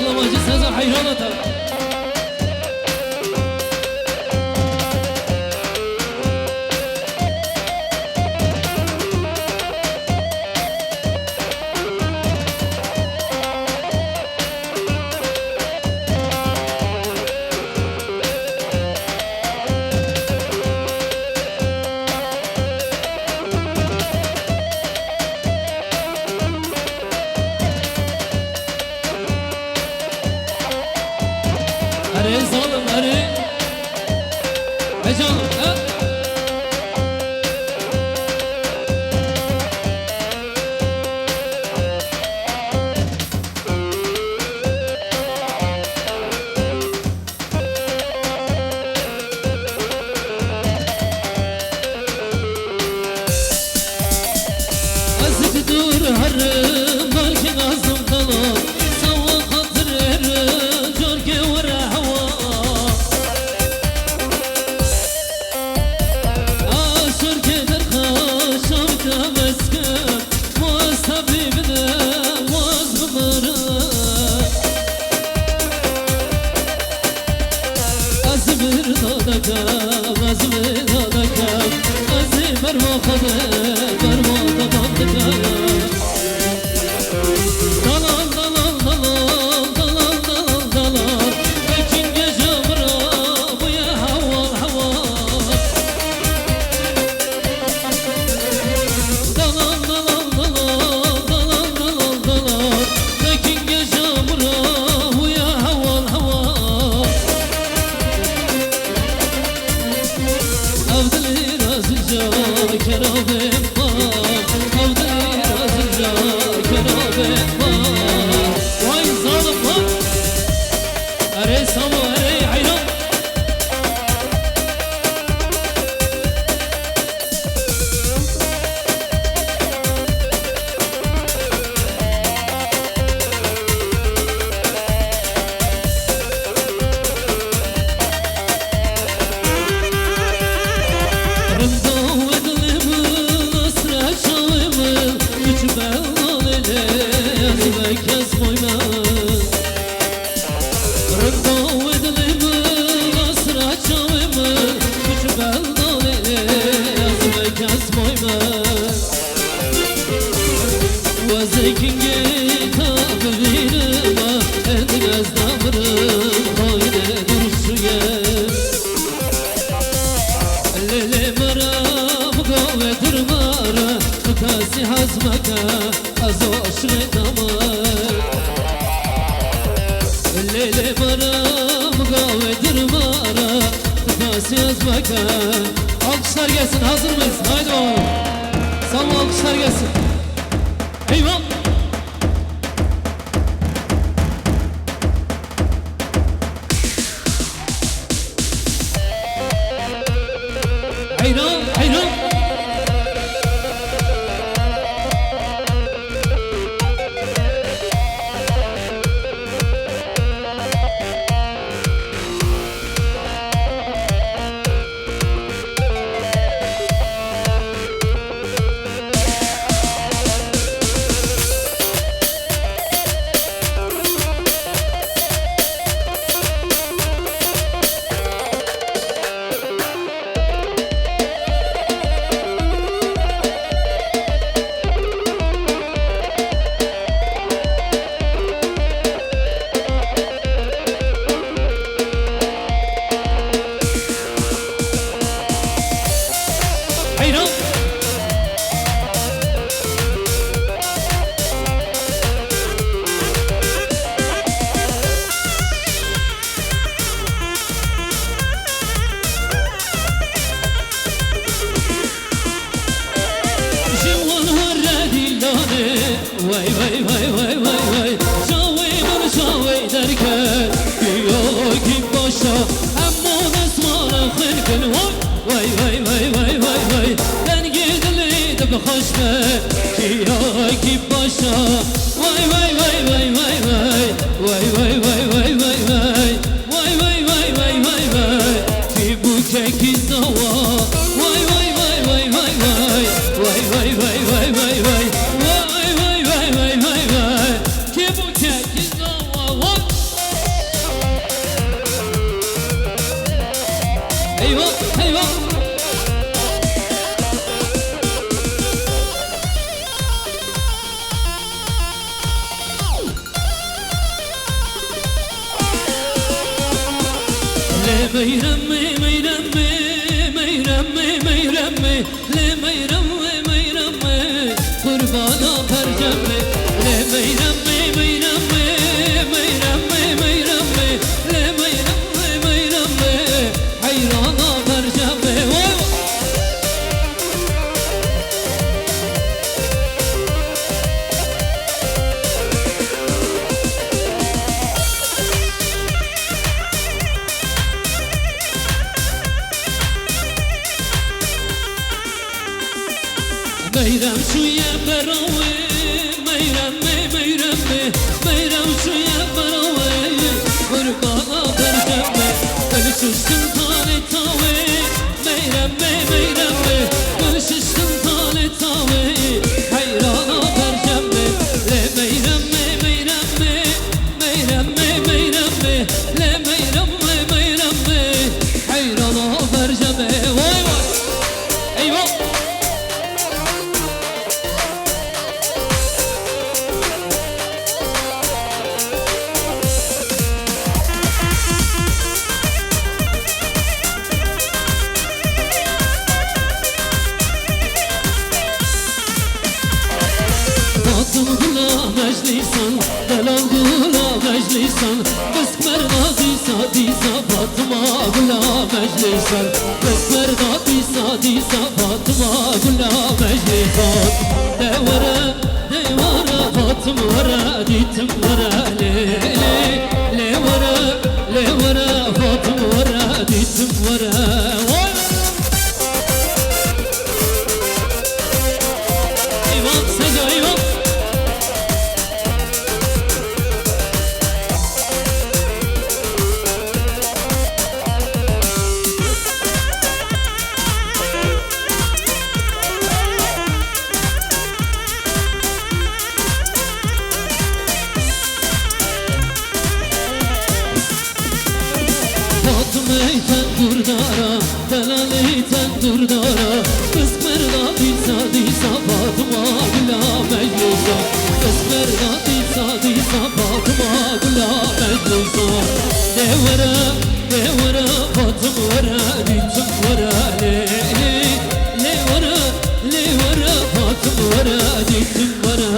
bağlamacı Sezer hayran atar. Hare zalim hare Heyecanlı ha? Azıcı dur hare belki nazım kalan Sava hatır eri Jorge vura hava Aşır gelir kaşam kameskem Muaz tabibine muaz mıları Azmir dadakam azmir dadakam Azmir muhabe mermada bandakam Dalal dalal dalal dalal dalal dalal Ekin gece mırabuya haval haval Dalal dalal dalal dalal dalal dalal Ekin gece mırabuya haval haval Avdali razıca kerabem var Avdali razıca kerabem var Vay zalim var Are samu are hayran Rımda vedlimin asra çağımın Üç belal ele yazı ve kez koyma Rımda vedlimin asra çağımın Üç belal ele yazı ve kez koyma Vazekinge tabirime Edinez damırım Hayne dursuye Lele mara buga ve durmara Tukasi hazmaka az o aşre damar Lele mara buga ve durmara Tukasi hazmaka Alkışlar gelsin hazır mıyız? Haydi oğlum Salla alkışlar gelsin Eyvallah hayran hayran hayran Jivan harre dillane Vay vay vay vay vay vay Şavey bana şavey derken Güya ki başa Amma desmana khirkin Vay vay vay vay vay vay Ben gidili de bıkhaşme Güya ki başa Vay vay vay vay vay vay Vay vay vay vay vay vay Vay vay vay vay vay vay Ki bu keki zava Vay vay vay vay vay vay Vay vay vay vay vay vay Vay vay vay vay vay vay Ki bu keki zava ميرم ميرم ميرم ميرم لا ميرم ميرم قربانا فرجم لا ميرم ميرم ميرم ميرم لا ميرم ميرم حيرانا فرجم ميرم شوية براوي ميرم ميرم ميرم شوية براوي قربانا فرجم قلش السلطان الطاوي ميرم ميرم قلش السلطان الطاوي حيرانا فرجم لا ميرم ميرم ميرم ميرم لا ميرم ميرم حيرانا فرجم واي واي ايوه مجلسان دلال گلا مجلسان بسمر نادیسا دیسا فاطمه گلا مجلسان بسمر نادیسا دیسا فاطمه گلا مجلسان دوره دوره فاطمه ورا دیتم ورا لی ورا فاطمه ورا دیتم ورا ایوان سجا ایوان Meyten durdara, delaleyten durdara Kısmerda disa disa Fatıma Gula meclisa Kısmerda disa disa Fatıma Gula meclisa Devara, devara Fatıma vara Ditim vara le vara Fatıma vara Ditim vara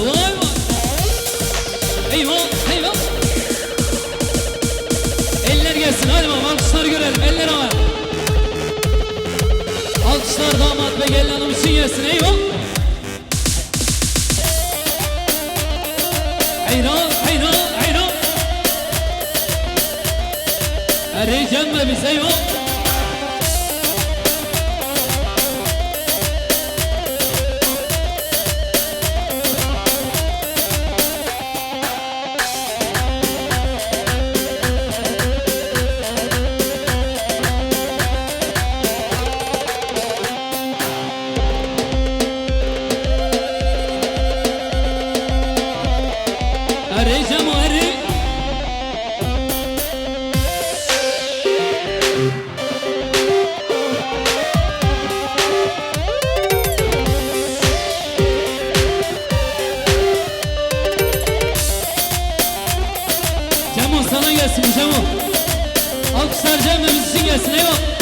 Vay vay Eyvah eyvah Eller gelsin hadi bakalım alkışları görelim eller havaya Alkışlar damat ve gelin hanım için gelsin eyvah Hayran hayran hayran Arayacağım be biz eyvah Arayacağım o arayı Cemo sana gelsin Cemo Alkışlar Cemo biz için gelsin eyvah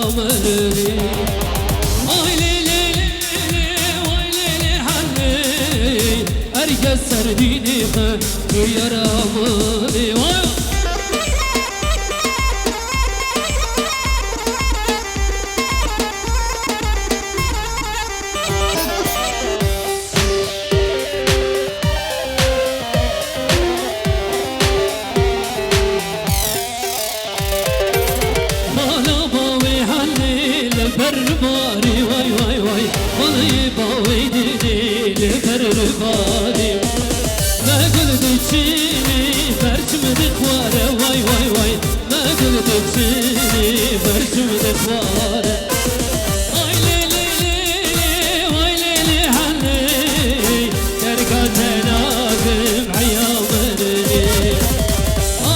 ayamını Ay leyli vay leyli halli Herkes serdini yaramını Vay Berbari vay vay vay Vallahi bavi dili berbari Ma gülde çini berçimde kvare Vay vay vay Ma gülde çini berçimde kvare Ay leyli vay leyli halli Terkaten adım ayamını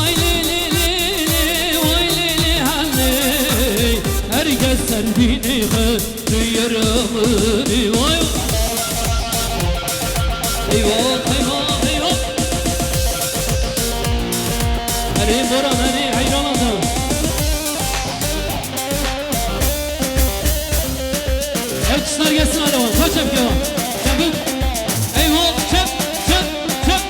Ay leyli vay leyli halli Herkes sendini yaramını Vay eyvah eyvah eyvah Hadi Boran hadi hayran adam Elçisler gelsin hadi oğlum kaç yap ya Çabuk eyvah çap çap çap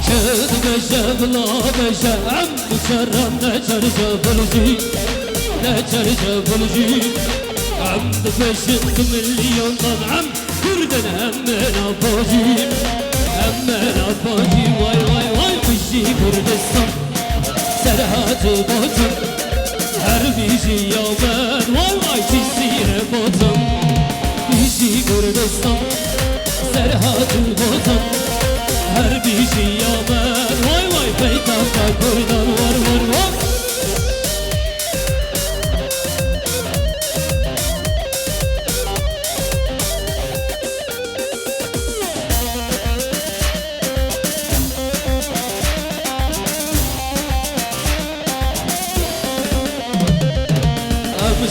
Ked beşe bla beşe Am mükerrem ne çarşa bulucu Ne çarşa bulucu Am beşin milyondan am Kürden hemen apacım Hemen apacım Vay vay vay Kuşi Kürdistan Serhatı botan Her bizi yamen Vay vay çizire botan Bizi Kürdistan Serhatı botan Her bizi yamen Vay vay peytafta kurdan var var var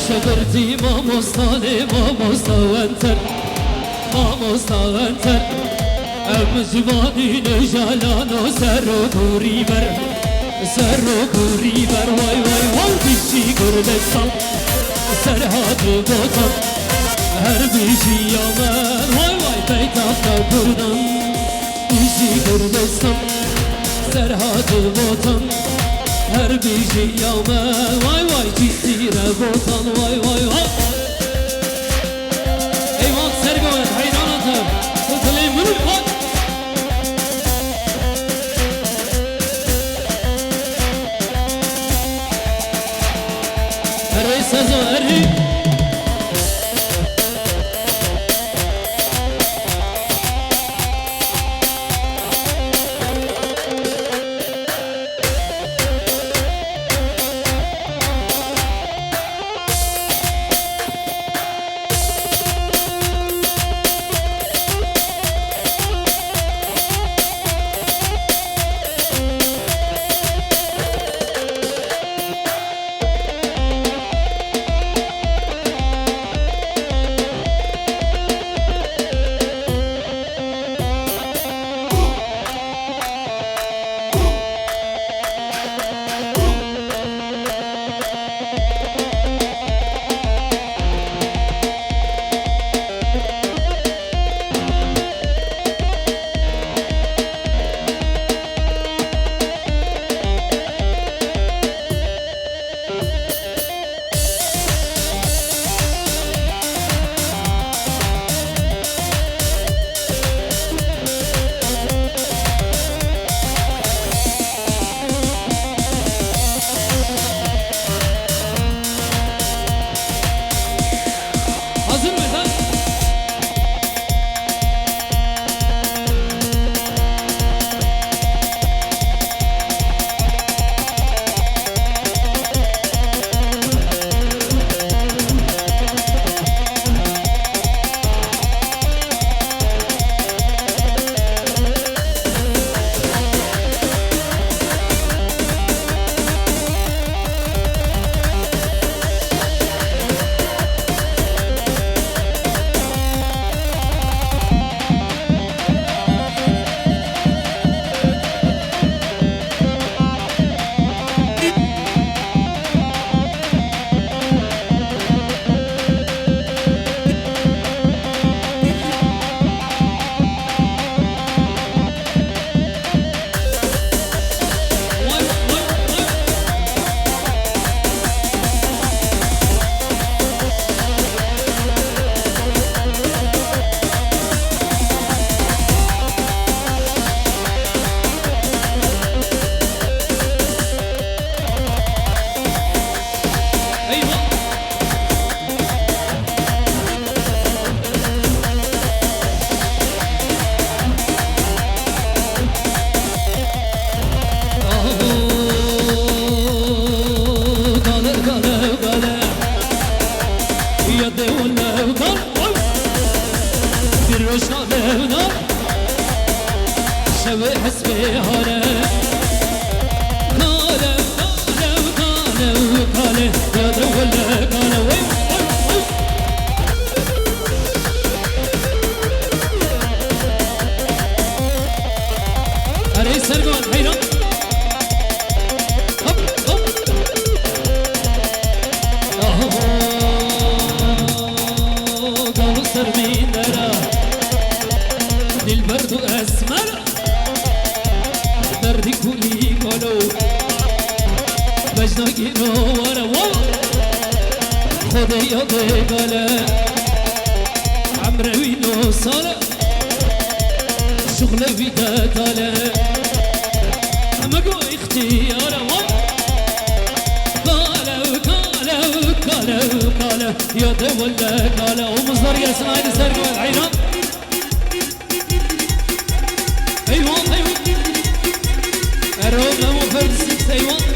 شبرتي ماموستاني ماموستا وانتر ماموستا وانتر ام جواني نجالانو سرو كوري بر سرو كوري بر واي واي واي بيشي كردستان سرحاد وطن هر بيشي يامن واي واي بيتافتا كردان بيشي كردستان سرحاد وطن Her bir şey yaman Vay vay çizire botan Vay vay vay Eyvah Sergoyen hayranatım Kutlayın bunu bak Erreyi sezon erreyi حيران هب هب قالوا سر من درا للبرد أسمر دردي كلي قالوا بجناكي نورا خذي يضي قالا عمروي نوصالا شغل في دالا مقو اختيارا قالا يا دولا قالا ومصدر يا سماعي سرقوا العيران ايوان ايوان اروم لمو فرد سيكس ايوان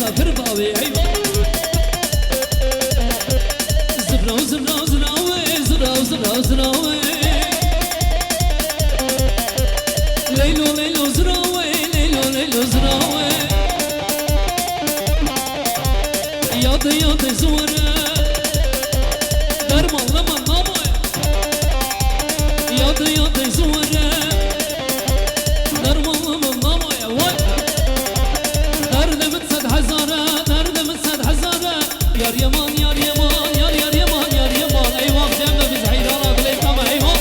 بالا پر باوی ایوان زراو زراو زراوی زراو زراو زراوی لیلو لیلو زراوی لیلو لیلو زراوی یاد یاد زوره درمان لمن نامای یاد یاد زوره درمان لمن نامای وای درد من 100,000 درد من 100,000 یار یمان یار یمان یار یار یمان یار یمان ایوان جمع biz hayran adlı tamam eyvah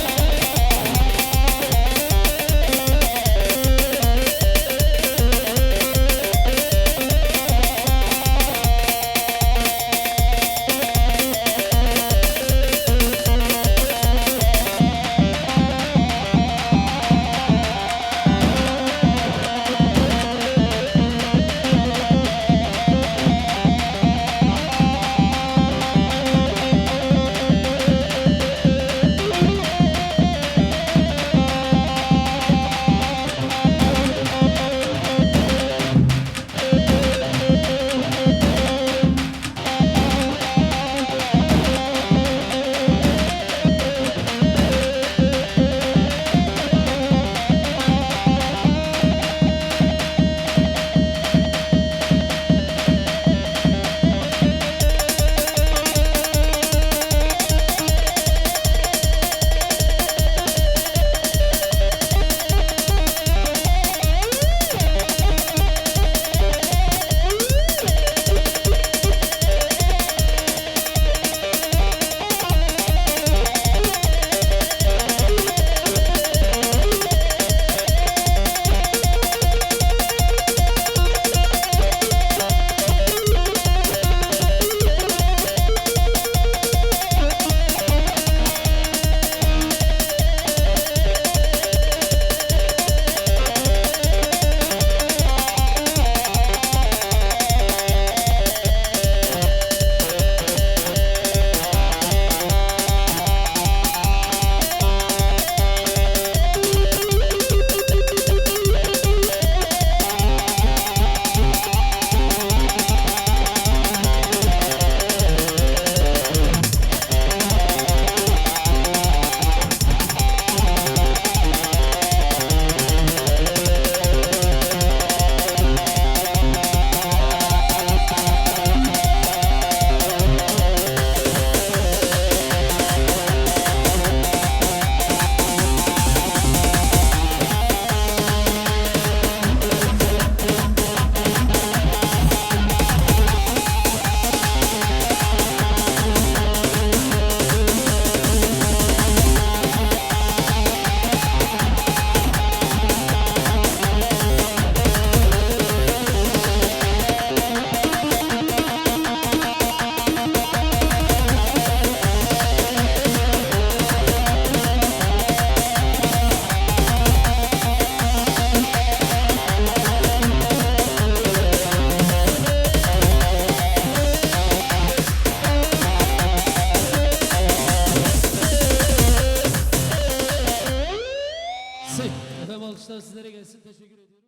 Efendim alkışlar sizlere gelsin. Teşekkür ediyorum.